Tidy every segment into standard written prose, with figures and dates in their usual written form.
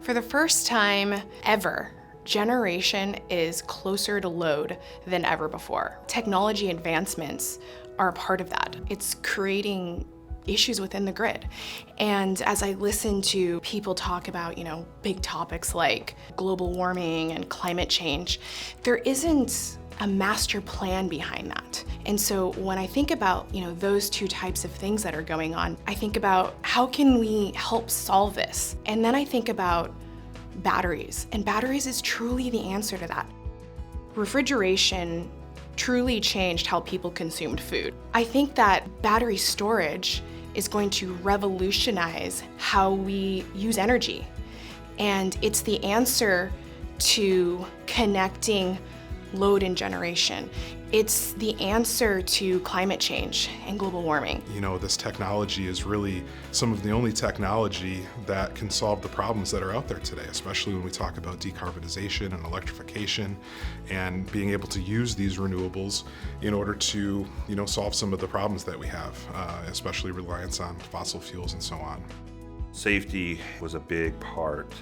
For the first time ever, generation is closer to load than ever before. Technology advancements are a part of that. It's creating issues within the grid. And as I listen to people talk about, big topics like global warming and climate change, there isn't a master plan behind that. And so when I think about, those two types of things that are going on, I think about how can we help solve this? And then I think about batteries, and batteries is truly the answer to that. Refrigeration truly changed how people consumed food. I think that battery storage is going to revolutionize how we use energy. And it's the answer to connecting load and generation. It's the answer to climate change and global warming. This technology is really some of the only technology that can solve the problems that are out there today, especially when we talk about decarbonization and electrification and being able to use these renewables in order to, solve some of the problems that we have, especially reliance on fossil fuels and so on. Safety was a big part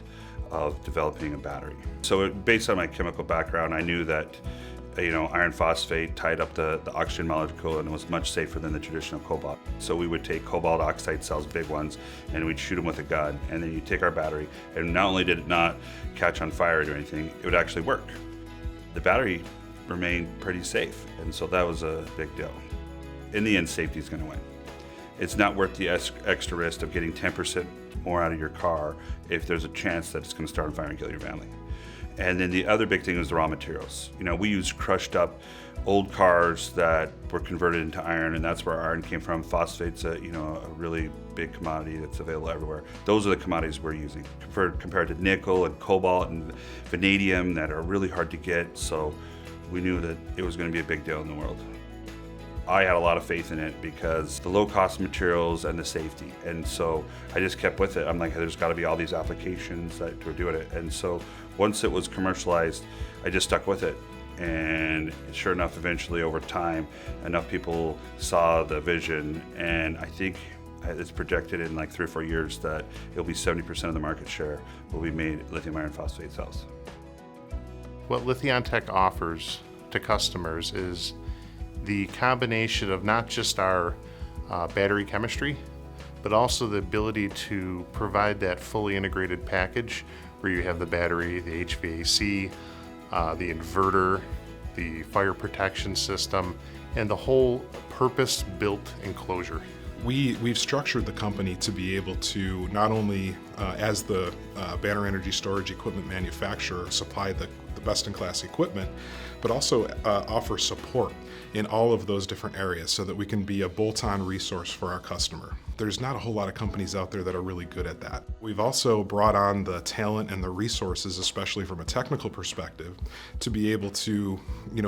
of developing a battery. So based on my chemical background, I knew that iron phosphate tied up the oxygen molecule and it was much safer than the traditional cobalt. So we would take cobalt oxide cells, big ones, and we'd shoot them with a gun. And then you take our battery, and not only did it not catch on fire or do anything, it would actually work. The battery remained pretty safe, and so that was a big deal. In the end, safety is going to win. It's not worth the extra risk of getting 10% more out of your car if there's a chance that it's going to start on fire and kill your family. And then the other big thing is the raw materials. We use crushed up old cars that were converted into iron, and that's where iron came from. Phosphate's a really big commodity that's available everywhere. Those are the commodities we're using compared to nickel and cobalt and vanadium that are really hard to get. So we knew that it was going to be a big deal in the world. I had a lot of faith in it because the low cost materials and the safety. And so I just kept with it. I'm like, there's got to be all these applications that we're doing it. And so once it was commercialized, I just stuck with it. And sure enough, eventually over time, enough people saw the vision. And I think it's projected in like 3 or 4 years that it'll be 70% of the market share will be made lithium iron phosphate cells. What Lithion Tech offers to customers is the combination of not just our battery chemistry, but also the ability to provide that fully integrated package where you have the battery, the HVAC, the inverter, the fire protection system, and the whole purpose-built enclosure. We've structured the company to be able to not only, as the battery energy storage equipment manufacturer, supply the best-in-class equipment, but also offer support in all of those different areas so that we can be a bolt-on resource for our customer. There's not a whole lot of companies out there that are really good at that. We've also brought on the talent and the resources, especially from a technical perspective, to be able to,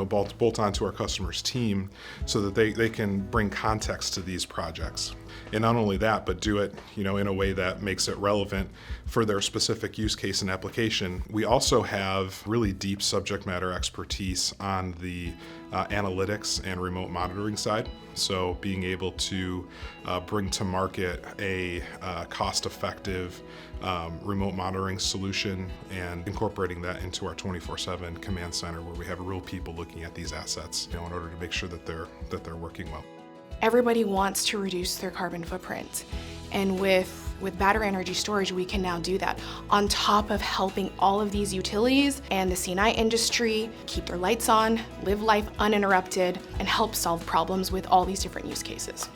bolt on to our customers' team so that they can bring context to these projects. And not only that, but do it, in a way that makes it relevant for their specific use case and application. We also have really deep subject matter expertise on the analytics and remote monitoring side. So being able to bring to market a cost-effective remote monitoring solution and incorporating that into our 24/7 command center where we have real people looking at these assets, in order to make sure that they're working well. Everybody wants to reduce their carbon footprint. And with battery energy storage, we can now do that on top of helping all of these utilities and the C&I industry keep their lights on, live life uninterrupted, and help solve problems with all these different use cases.